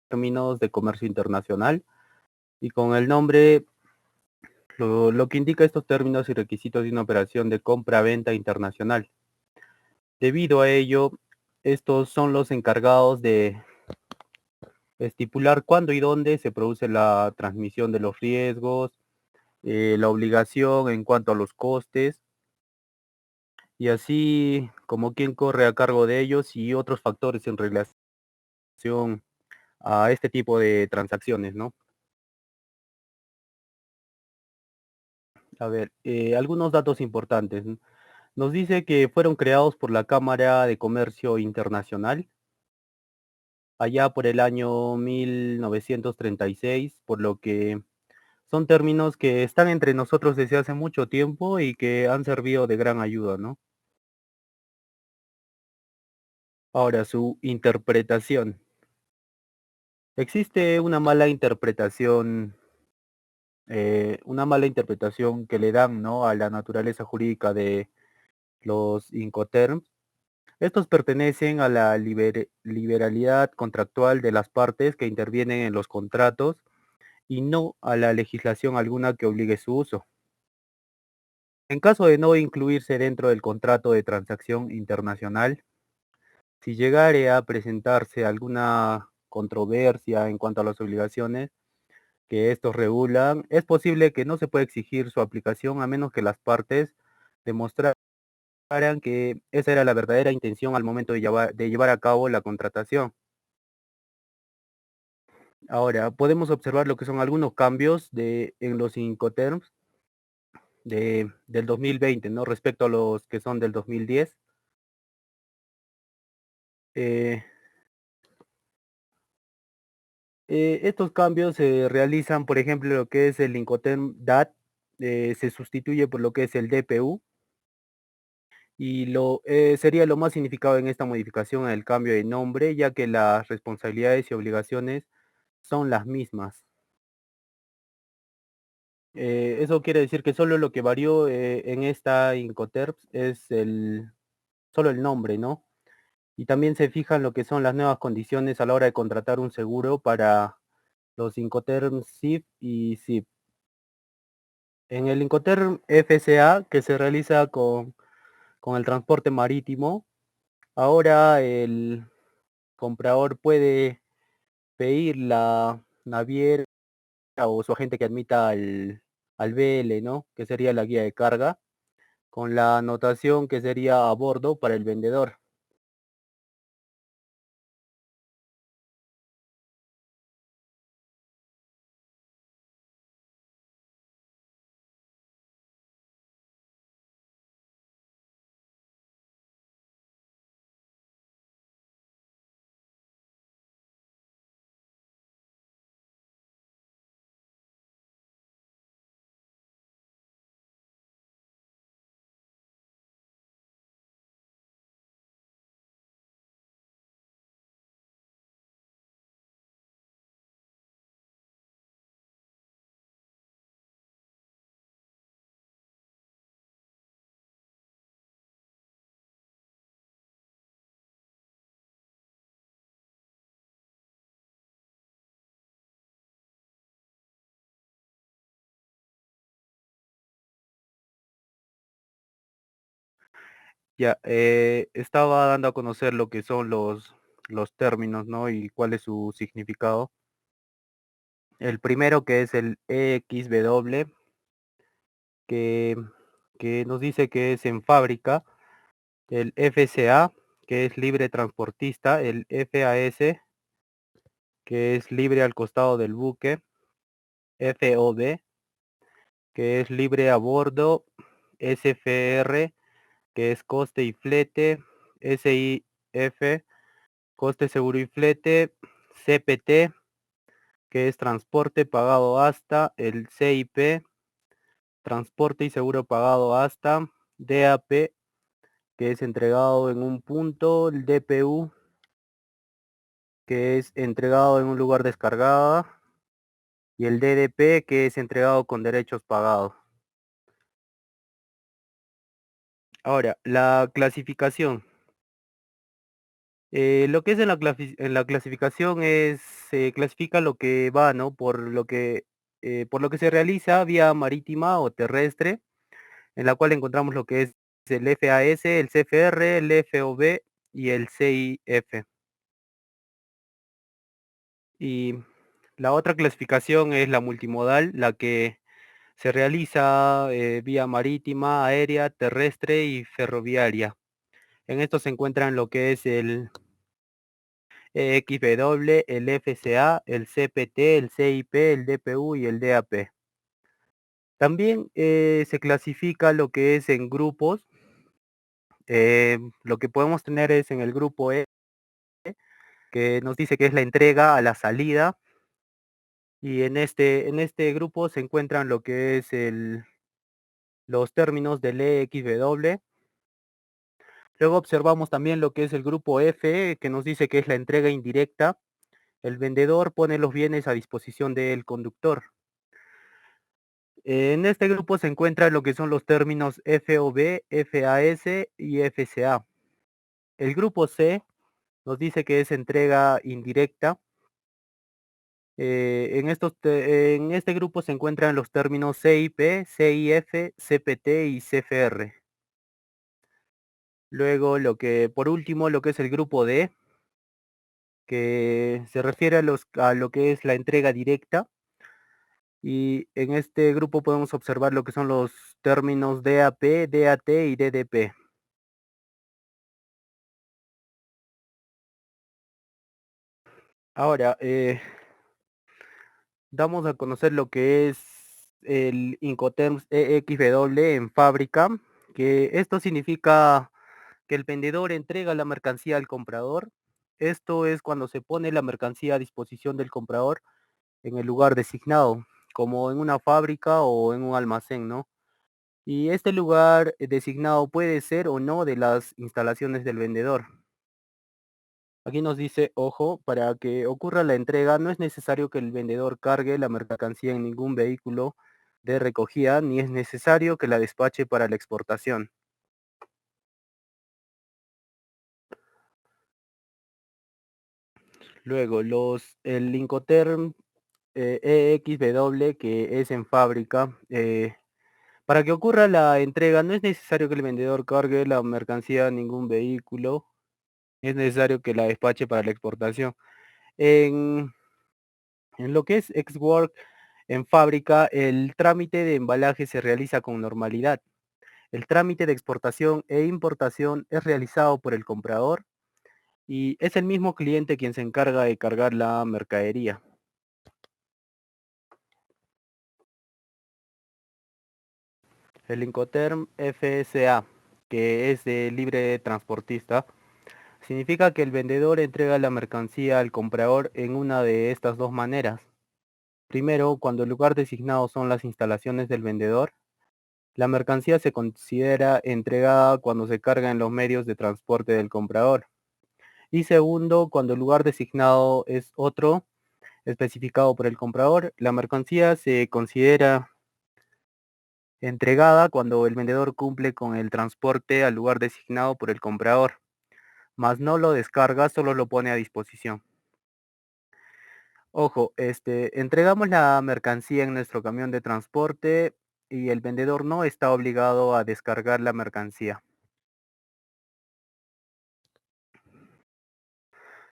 términos de comercio internacional y con el nombre lo que indica estos términos y requisitos de una operación de compra-venta internacional. Debido a ello, estos son los encargados de estipular cuándo y dónde se produce la transmisión de los riesgos, la obligación en cuanto a los costes y así como quién corre a cargo de ellos y otros factores en relación a este tipo de transacciones, ¿no? A ver, algunos datos importantes. Nos dice que fueron creados por la Cámara de Comercio Internacional allá por el año 1936, por lo que son términos que están entre nosotros desde hace mucho tiempo y que han servido de gran ayuda, ¿no? Ahora, su interpretación. Existe una mala interpretación que le dan, ¿no?, a la naturaleza jurídica de los Incoterms. Estos pertenecen a la liberalidad contractual de las partes que intervienen en los contratos y no a la legislación alguna que obligue su uso. En caso de no incluirse dentro del contrato de transacción internacional, si llegare a presentarse alguna controversia en cuanto a las obligaciones que estos regulan, es posible que no se pueda exigir su aplicación a menos que las partes demostraran que esa era la verdadera intención al momento de llevar a cabo la contratación. Ahora, podemos observar lo que son algunos cambios en los Incoterms del 2020, ¿no? Respecto a los que son del 2010. Eh, Estos cambios se realizan, por ejemplo, lo que es el Incoterm DAT, se sustituye por lo que es el DPU y sería lo más significado en esta modificación el cambio de nombre, ya que las responsabilidades y obligaciones son las mismas. Eso quiere decir que solo lo que varió en esta Incoterms es solo el nombre, ¿no? Y también se fijan lo que son las nuevas condiciones a la hora de contratar un seguro para los Incoterms SIF y SIP. En el Incoterm FCA, que se realiza con el transporte marítimo, ahora el comprador puede pedir la naviera o su agente que admita al BL, ¿no? Que sería la guía de carga, con la anotación que sería a bordo para el vendedor. Ya, estaba dando a conocer lo que son los términos, ¿no? Y cuál es su significado. El primero que es el EXW, que, que nos dice que es en fábrica, el FCA, que es libre transportista, el FAS, que es libre al costado del buque, FOB, que es libre a bordo, SFR, que es coste y flete, SIF, coste seguro y flete, CPT, que es transporte pagado hasta, el CIP, transporte y seguro pagado hasta, DAP, que es entregado en un punto, el DPU, que es entregado en un lugar descargado, y el DDP, que es entregado con derechos pagados. Ahora, la clasificación. Lo que es en la clasificación es, se clasifica lo que va, ¿no? Por lo que se realiza vía marítima o terrestre, en la cual encontramos lo que es el FAS, el CFR, el FOB y el CIF. Y la otra clasificación es la multimodal, la que se realiza vía marítima, aérea, terrestre y ferroviaria. En esto se encuentran lo que es el XW, el FCA, el CPT, el CIP, el DPU y el DAP. También se clasifica lo que es en grupos. Lo que podemos tener es en el grupo E, que nos dice que es la entrega a la salida. Y en este grupo se encuentran lo que es los términos del EXW. Luego observamos también lo que es el grupo F, que nos dice que es la entrega indirecta. El vendedor pone los bienes a disposición del conductor. En este grupo se encuentran lo que son los términos FOB, FAS y FCA. El grupo C nos dice que es entrega indirecta. En este grupo se encuentran los términos CIP, CIF, CPT y CFR. Luego, por último, lo que es el grupo D, que se refiere a lo que es la entrega directa. Y en este grupo podemos observar lo que son los términos DAP, DAT y DDP. Ahora, damos a conocer lo que es el Incoterms EXW en fábrica, que esto significa que el vendedor entrega la mercancía al comprador. Esto es cuando se pone la mercancía a disposición del comprador en el lugar designado, como en una fábrica o en un almacén, ¿no? Y este lugar designado puede ser o no de las instalaciones del vendedor. Aquí nos dice, ojo, para que ocurra la entrega no es necesario que el vendedor cargue la mercancía en ningún vehículo de recogida, ni es necesario que la despache para la exportación. Luego, el Incoterm EXW, que es en fábrica, para que ocurra la entrega no es necesario que el vendedor cargue la mercancía en ningún vehículo, es necesario que la despache para la exportación. En, en lo que es ex-work en fábrica, el trámite de embalaje se realiza con normalidad. El trámite de exportación e importación es realizado por el comprador y es el mismo cliente quien se encarga de cargar la mercadería. El Incoterm FSA, que es de libre transportista, significa que el vendedor entrega la mercancía al comprador en una de estas dos maneras. Primero, cuando el lugar designado son las instalaciones del vendedor, la mercancía se considera entregada cuando se carga en los medios de transporte del comprador. Y segundo, cuando el lugar designado es otro, especificado por el comprador, la mercancía se considera entregada cuando el vendedor cumple con el transporte al lugar designado por el comprador, mas no lo descarga, solo lo pone a disposición. Ojo, entregamos la mercancía en nuestro camión de transporte y el vendedor no está obligado a descargar la mercancía.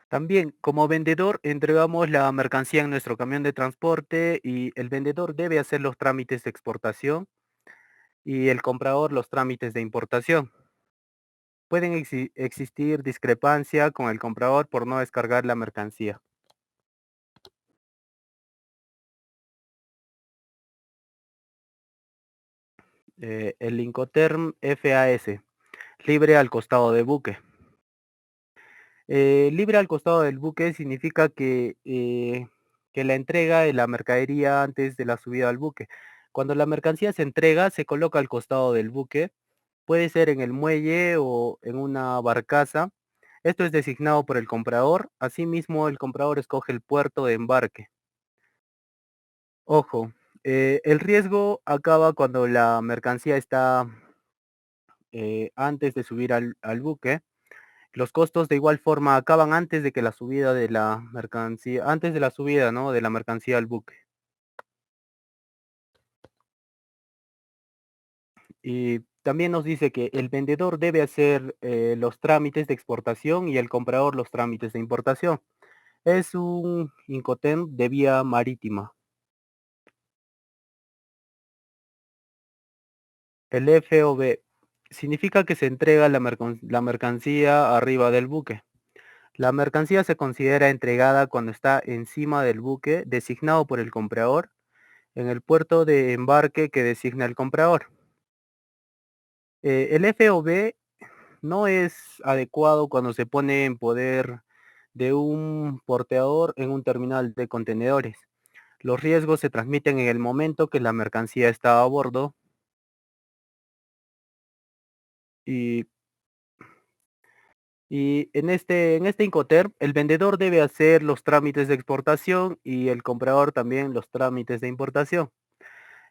También, como vendedor, entregamos la mercancía en nuestro camión de transporte y el vendedor debe hacer los trámites de exportación y el comprador los trámites de importación. Pueden existir discrepancia con el comprador por no descargar la mercancía. El Incoterm FAS, libre al costado del buque. Libre al costado del buque significa que la entrega de la mercadería antes de la subida al buque. Cuando la mercancía se entrega, se coloca al costado del buque. Puede ser en el muelle o en una barcaza. Esto es designado por el comprador. Asimismo, el comprador escoge el puerto de embarque. Ojo, el riesgo acaba cuando la mercancía está antes de subir al buque. Los costos de igual forma acaban antes de que la subida de la mercancía, antes de la subida, ¿no? De la mercancía al buque. Y también nos dice que el vendedor debe hacer los trámites de exportación y el comprador los trámites de importación. Es un Incoterm de vía marítima. El FOB significa que se entrega la mercancía arriba del buque. La mercancía se considera entregada cuando está encima del buque designado por el comprador en el puerto de embarque que designa el comprador. El FOB no es adecuado cuando se pone en poder de un porteador en un terminal de contenedores. Los riesgos se transmiten en el momento que la mercancía está a bordo y, y en este Incoterm el vendedor debe hacer los trámites de exportación y el comprador también los trámites de importación.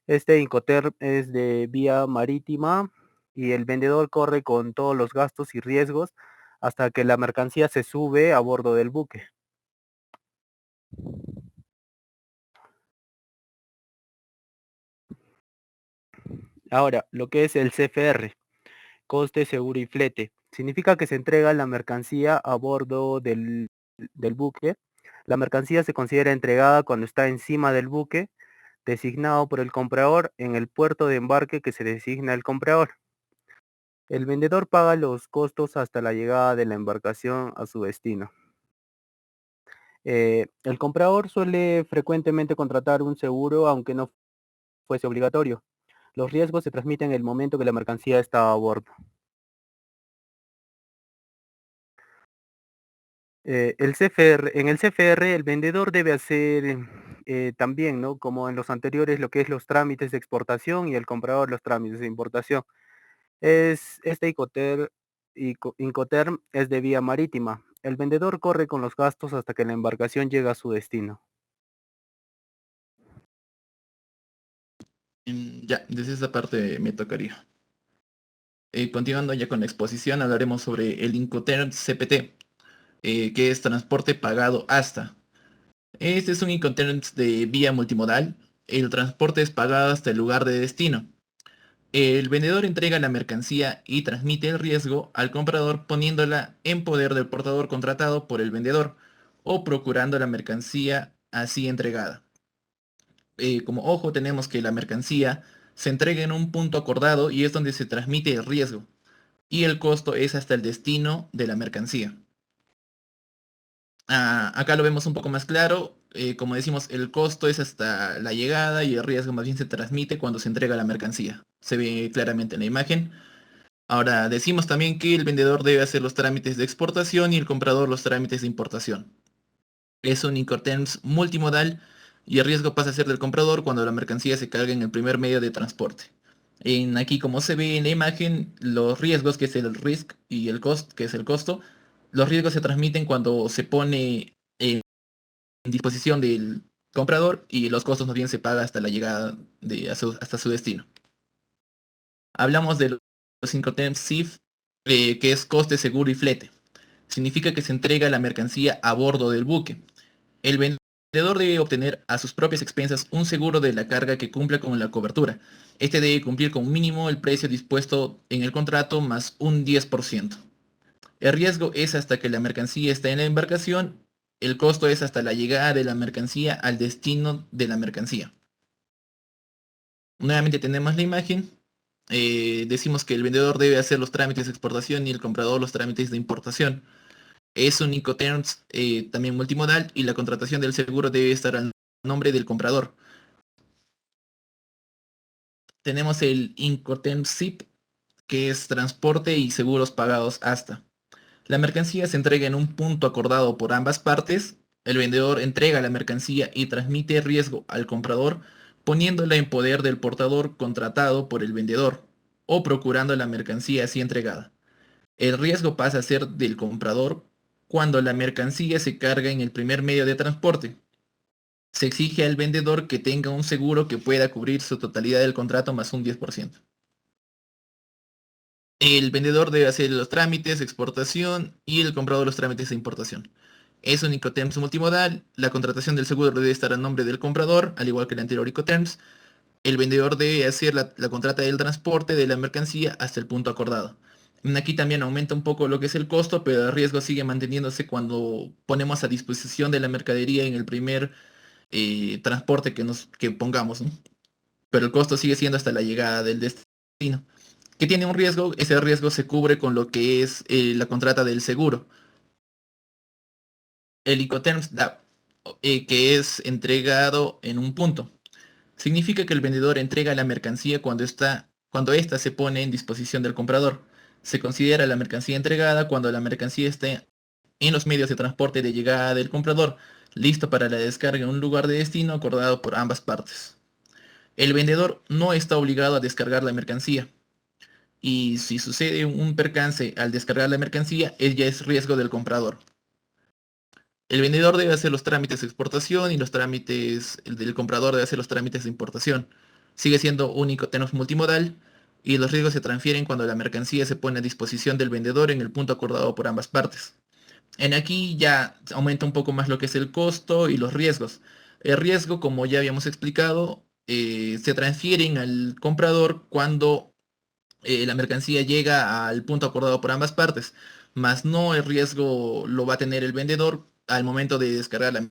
Este Incoterm es de vía marítima y el vendedor corre con todos los gastos y riesgos hasta que la mercancía se sube a bordo del buque. Ahora, lo que es el CFR, coste, seguro y flete, significa que se entrega la mercancía a bordo del buque. La mercancía se considera entregada cuando está encima del buque, designado por el comprador en el puerto de embarque que se designa el comprador. El vendedor paga los costos hasta la llegada de la embarcación a su destino. El comprador suele frecuentemente contratar un seguro aunque no fuese obligatorio. Los riesgos se transmiten en el momento que la mercancía está a bordo. En el CFR el vendedor debe hacer también, ¿no? Como en los anteriores, lo que es los trámites de exportación y el comprador los trámites de importación. Este Incoterm es de vía marítima. El vendedor corre con los gastos hasta que la embarcación llega a su destino. Ya, desde esa parte me tocaría. Continuando ya con la exposición, hablaremos sobre el Incoterm CPT, que es transporte pagado hasta. Este es un Incoterm de vía multimodal. El transporte es pagado hasta el lugar de destino. El vendedor entrega la mercancía y transmite el riesgo al comprador poniéndola en poder del portador contratado por el vendedor o procurando la mercancía así entregada. Como ojo tenemos que la mercancía se entrega en un punto acordado y es donde se transmite el riesgo y el costo es hasta el destino de la mercancía. Acá lo vemos un poco más claro. Como decimos, el costo es hasta la llegada y el riesgo más bien se transmite cuando se entrega la mercancía. Se ve claramente en la imagen. Ahora, decimos también que el vendedor debe hacer los trámites de exportación y el comprador los trámites de importación. Es un Incoterms multimodal y el riesgo pasa a ser del comprador cuando la mercancía se carga en el primer medio de transporte. Aquí, como se ve en la imagen, los riesgos, que es el risk, y el cost, que es el costo, los riesgos se transmiten cuando se pone en disposición del comprador y los costos más bien se paga hasta la llegada hasta su destino. Hablamos de los Incoterms SIF, que es coste, seguro y flete. Significa que se entrega la mercancía a bordo del buque. El vendedor debe obtener a sus propias expensas un seguro de la carga que cumpla con la cobertura. Este debe cumplir con mínimo el precio dispuesto en el contrato más un 10%. El riesgo es hasta que la mercancía está en la embarcación. El costo es hasta la llegada de la mercancía al destino de la mercancía. Nuevamente tenemos la imagen. Decimos que el vendedor debe hacer los trámites de exportación y el comprador los trámites de importación. Es un Incoterms también multimodal y la contratación del seguro debe estar al nombre del comprador. Tenemos el Incoterms SIP, que es transporte y seguros pagados hasta. La mercancía se entrega en un punto acordado por ambas partes. El vendedor entrega la mercancía y transmite riesgo al comprador poniéndola en poder del portador contratado por el vendedor o procurando la mercancía así entregada. El riesgo pasa a ser del comprador cuando la mercancía se carga en el primer medio de transporte. Se exige al vendedor que tenga un seguro que pueda cubrir su totalidad del contrato más un 10%. El vendedor debe hacer los trámites de exportación y el comprador los trámites de importación. Es un Incoterms multimodal, la contratación del seguro debe estar a nombre del comprador, al igual que el anterior Incoterms. El vendedor debe hacer la contrata del transporte de la mercancía hasta el punto acordado. Aquí también aumenta un poco lo que es el costo, pero el riesgo sigue manteniéndose cuando ponemos a disposición de la mercadería en el primer transporte que pongamos, ¿no? Pero el costo sigue siendo hasta la llegada del destino. Que tiene un riesgo, ese riesgo se cubre con lo que es la contrata del seguro. El Incoterms da, que es entregado en un punto. Significa que el vendedor entrega la mercancía cuando ésta se pone en disposición del comprador. Se considera la mercancía entregada cuando la mercancía esté en los medios de transporte de llegada del comprador, listo para la descarga en un lugar de destino acordado por ambas partes. El vendedor no está obligado a descargar la mercancía, y si sucede un percance al descargar la mercancía, ella es riesgo del comprador. El vendedor debe hacer los trámites de exportación y los trámites, el del comprador debe hacer los trámites de importación. Sigue siendo único tenor multimodal y los riesgos se transfieren cuando la mercancía se pone a disposición del vendedor en el punto acordado por ambas partes. En aquí ya aumenta un poco más lo que es el costo y los riesgos. El riesgo, como ya habíamos explicado, se transfieren al comprador cuando la mercancía llega al punto acordado por ambas partes, más no el riesgo lo va a tener el vendedor al momento de descargar la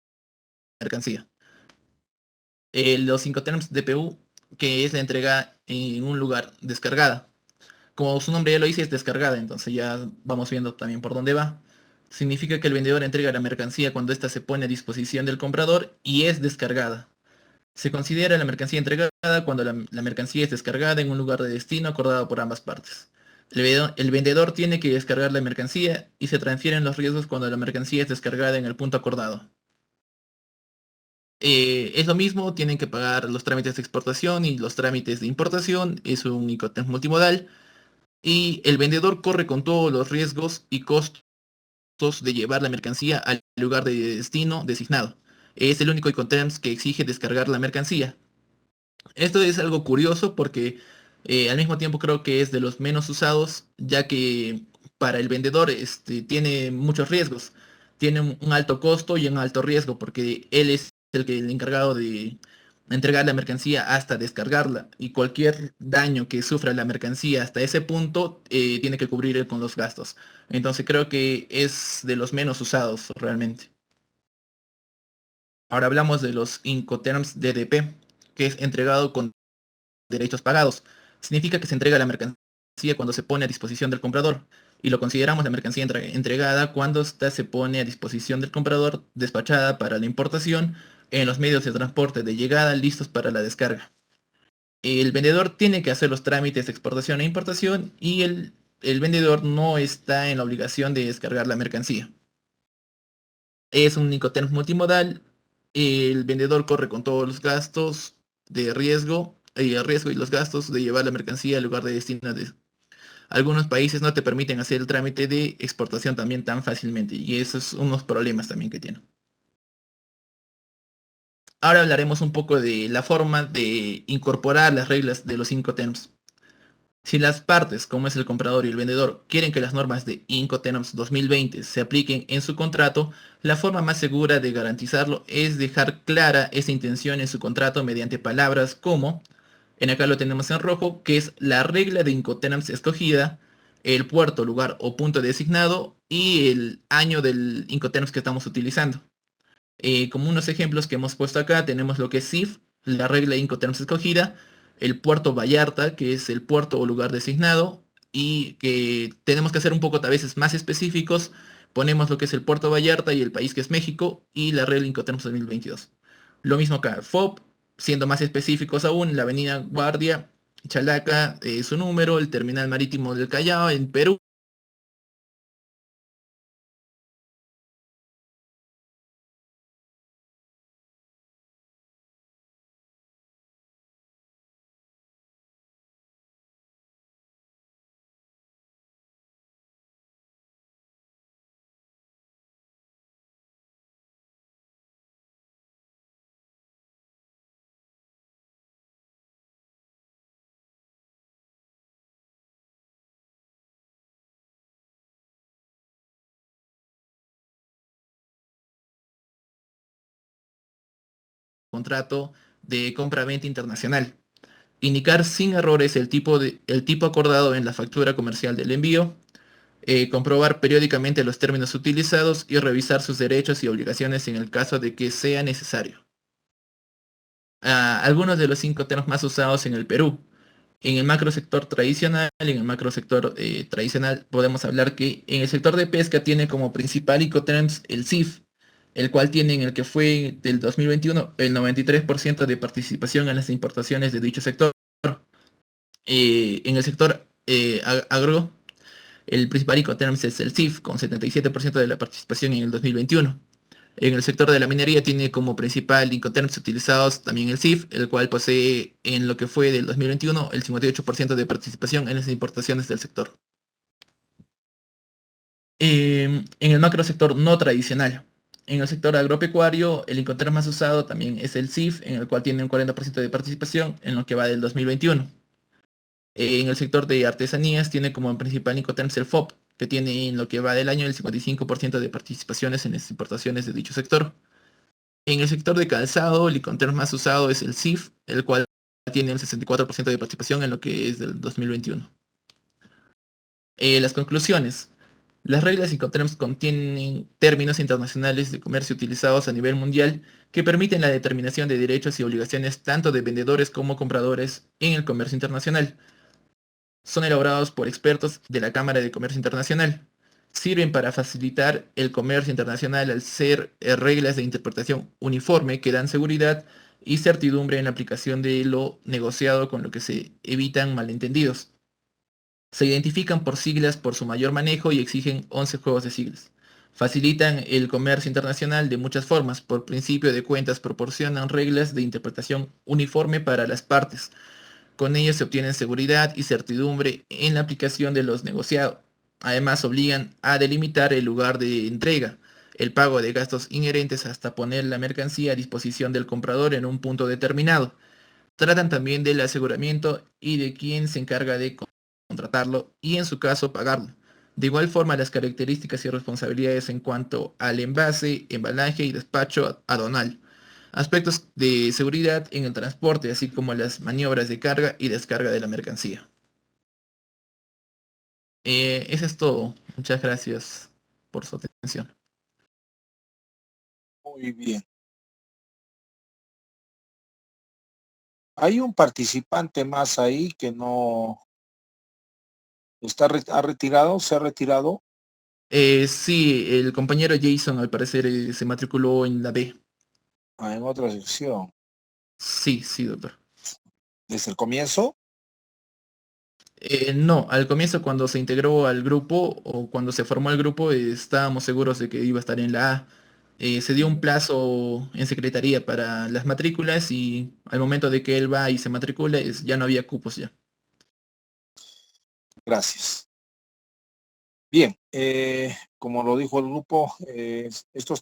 mercancía. Los Incoterms DPU, que es la entrega en un lugar descargada. Como su nombre ya lo dice, es descargada, entonces ya vamos viendo también por dónde va. Significa que el vendedor entrega la mercancía cuando ésta se pone a disposición del comprador y es descargada. Se considera la mercancía entregada cuando la mercancía es descargada en un lugar de destino acordado por ambas partes. El vendedor tiene que descargar la mercancía y se transfieren los riesgos cuando la mercancía es descargada en el punto acordado. Es lo mismo, tienen que pagar los trámites de exportación y los trámites de importación, es un Incoterms multimodal, y el vendedor corre con todos los riesgos y costos de llevar la mercancía al lugar de destino designado. Es el único Incoterms que exige descargar la mercancía. Esto es algo curioso porque al mismo tiempo creo que es de los menos usados, ya que para el vendedor tiene muchos riesgos. Tiene un alto costo y un alto riesgo porque él es el encargado de entregar la mercancía hasta descargarla y cualquier daño que sufra la mercancía hasta ese punto tiene que cubrir él con los gastos. Entonces creo que es de los menos usados realmente. Ahora hablamos de los Incoterms DDP, que es entregado con derechos pagados. Significa que se entrega la mercancía cuando se pone a disposición del comprador y lo consideramos la mercancía entregada cuando ésta se pone a disposición del comprador despachada para la importación en los medios de transporte de llegada listos para la descarga. El vendedor tiene que hacer los trámites de exportación e importación y el vendedor no está en la obligación de descargar la mercancía. Es un Incoterms multimodal. El vendedor corre con todos los gastos de riesgo, y el riesgo y los gastos de llevar la mercancía al lugar de destino. Algunos países no te permiten hacer el trámite de exportación también tan fácilmente y esos son unos problemas también que tiene. Ahora hablaremos un poco de la forma de incorporar las reglas de los Incoterms. Si las partes, como es el comprador y el vendedor, quieren que las normas de Incoterms 2020 se apliquen en su contrato, la forma más segura de garantizarlo es dejar clara esa intención en su contrato mediante palabras como, en acá lo tenemos en rojo, que es la regla de Incoterms escogida, el puerto, lugar o punto designado y el año del Incoterms que estamos utilizando. Como unos ejemplos que hemos puesto acá, tenemos lo que es CIF, la regla Incoterms escogida, el puerto Vallarta, que es el puerto o lugar designado, y que tenemos que ser un poco a veces más específicos, ponemos lo que es el puerto Vallarta y el país que es México, y la regla Incoterms 2022. Lo mismo acá, FOB, siendo más específicos aún, la avenida Guardia, Chalaca, su número, el terminal marítimo del Callao, en Perú, contrato de compra-venta internacional. Indicar sin errores el tipo acordado en la factura comercial del envío, comprobar periódicamente los términos utilizados y revisar sus derechos y obligaciones en el caso de que sea necesario. Algunos de los 5 términos más usados en el Perú. En el macrosector tradicional, en el macrosector tradicional podemos hablar que en el sector de pesca tiene como principal Incoterms el CIF, el cual tiene en el que fue del 2021 el 93% de participación en las importaciones de dicho sector. En el sector agro, el principal Incoterms es el CIF, con 77% de la participación en el 2021. En el sector de la minería tiene como principal Incoterms utilizados también el CIF, el cual posee en lo que fue del 2021 el 58% de participación en las importaciones del sector. En el macro sector no tradicional. En el sector agropecuario, el Incoterms más usado también es el CIF, en el cual tiene un 40% de participación en lo que va del 2021. En el sector de artesanías tiene como principal Incoterms el FOB, que tiene en lo que va del año el 55% de participaciones en las importaciones de dicho sector. En el sector de calzado, el Incoterms más usado es el CIF, el cual tiene el 64% de participación en lo que es del 2021. Las conclusiones. Las reglas Incoterms contienen términos internacionales de comercio utilizados a nivel mundial que permiten la determinación de derechos y obligaciones tanto de vendedores como compradores en el comercio internacional. Son elaborados por expertos de la Cámara de Comercio Internacional. Sirven para facilitar el comercio internacional al ser reglas de interpretación uniforme que dan seguridad y certidumbre en la aplicación de lo negociado, con lo que se evitan malentendidos. Se identifican por siglas por su mayor manejo y exigen 11 juegos de siglas. Facilitan el comercio internacional de muchas formas. Por principio de cuentas proporcionan reglas de interpretación uniforme para las partes. Con ello se obtienen seguridad y certidumbre en la aplicación de los negociados. Además, obligan a delimitar el lugar de entrega, el pago de gastos inherentes hasta poner la mercancía a disposición del comprador en un punto determinado. Tratan también del aseguramiento y de quién se encarga de contratarlo y en su caso pagarlo. De igual forma, las características y responsabilidades en cuanto al envase, embalaje y despacho aduanal. Aspectos de seguridad en el transporte, así como las maniobras de carga y descarga de la mercancía. Eso es todo. Muchas gracias por su atención. Muy bien. Hay un participante más ahí que no ha retirado, se ha retirado. Sí, el compañero Jason al parecer se matriculó en la B. En otra sección. Sí, sí, doctor. ¿Desde el comienzo? No, al comienzo cuando se integró al grupo o cuando se formó el grupo estábamos seguros de que iba a estar en la A. Se dio un plazo en secretaría para las matrículas y al momento de que él va y se matricula ya no había cupos ya. Gracias. Bien, como lo dijo el grupo, estos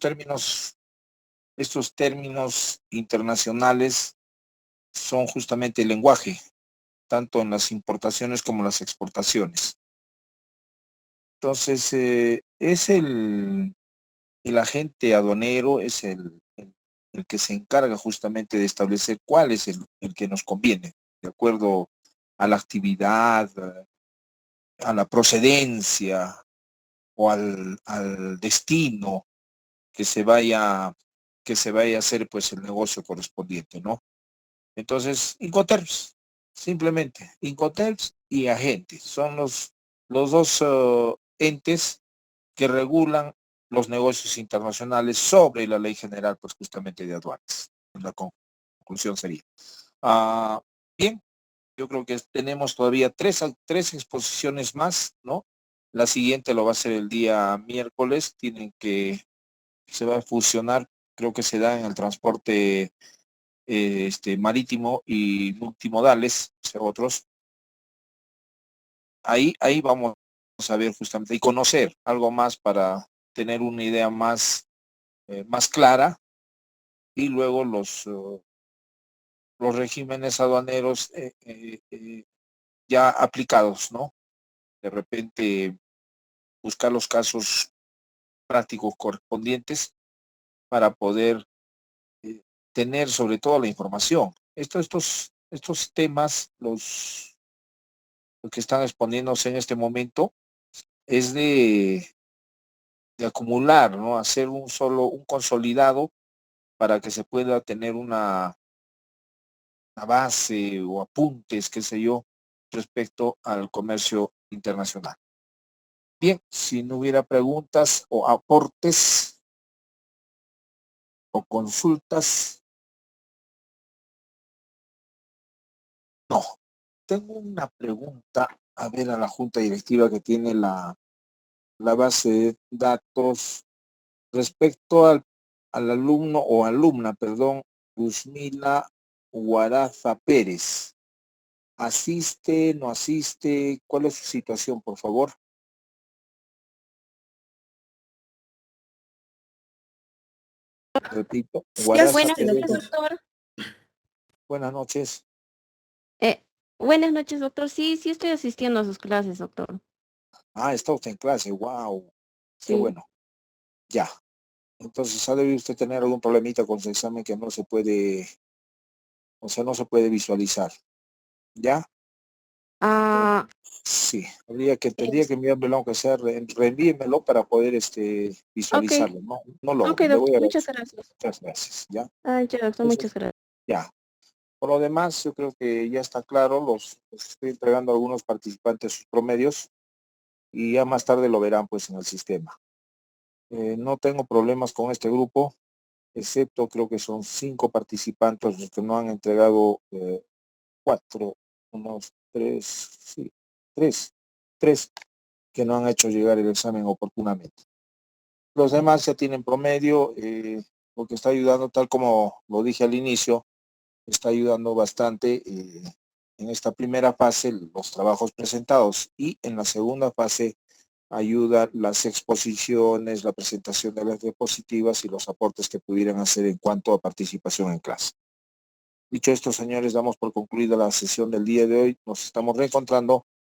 términos internacionales son justamente el lenguaje, tanto en las importaciones como las exportaciones. Entonces, es el agente aduanero, es el que se encarga justamente de establecer cuál es el que nos conviene, de acuerdo a la actividad, a la procedencia o al destino que se vaya a hacer pues el negocio correspondiente, ¿no? Entonces, Incoterms, simplemente, Incoterms y agentes son los dos entes que regulan los negocios internacionales sobre la ley general, pues justamente de aduanas. La conclusión sería. Bien, yo creo que tenemos todavía tres exposiciones más, ¿no? La siguiente lo va a ser el día miércoles, se va a fusionar, creo que se da en el transporte marítimo y multimodales, o sea, otros. Ahí vamos a ver justamente y conocer algo más para tener una idea más clara, y luego los regímenes aduaneros ya aplicados, ¿no? De repente buscar los casos prácticos correspondientes para poder tener sobre todo la información. Estos temas, los que están exponiéndose en este momento, es de acumular, ¿no? Hacer un consolidado para que se pueda tener una base o apuntes, qué sé yo, respecto al comercio internacional. Bien, si no hubiera preguntas o aportes o consultas, no. Tengo una pregunta, a ver, a la junta directiva que tiene la base de datos respecto al alumno o alumna, perdón, Luzmila Guaraza Pérez. ¿Asiste, no asiste? ¿Cuál es su situación, por favor? Repito, Sí, Guaraza buenas Pérez. noches, doctor. Buenas noches. Eh, buenas noches, doctor. Sí, sí estoy asistiendo a sus clases, doctor. Ah, está usted en clase, wow. Qué Sí. bueno. Ya. Entonces, ¿ha debido usted tener algún problemita con su examen que no se puede, o sea, no se puede visualizar? ¿Ya? Ah, Sí, tendría que es- enviármelo, aunque sea, reenvíemelo para poder ok, visualizarlo, ¿no? No ok, le voy doctor. a Muchas agradecer. gracias. Muchas gracias, ¿ya? Ay, ya, doctor, Entonces, muchas gracias. ya. Por lo demás, yo creo que ya está claro, los estoy entregando a algunos participantes sus promedios y ya más tarde lo verán pues en el sistema. No tengo problemas con este grupo, excepto creo que son 5 participantes los que no han entregado 4, unos 3, sí, 3 que no han hecho llegar el examen oportunamente. Los demás ya tienen promedio, lo que está ayudando, tal como lo dije al inicio, está ayudando bastante en esta primera fase los trabajos presentados y en la segunda fase ayuda las exposiciones, la presentación de las diapositivas y los aportes que pudieran hacer en cuanto a participación en clase. Dicho esto, señores, damos por concluida la sesión del día de hoy. Nos estamos reencontrando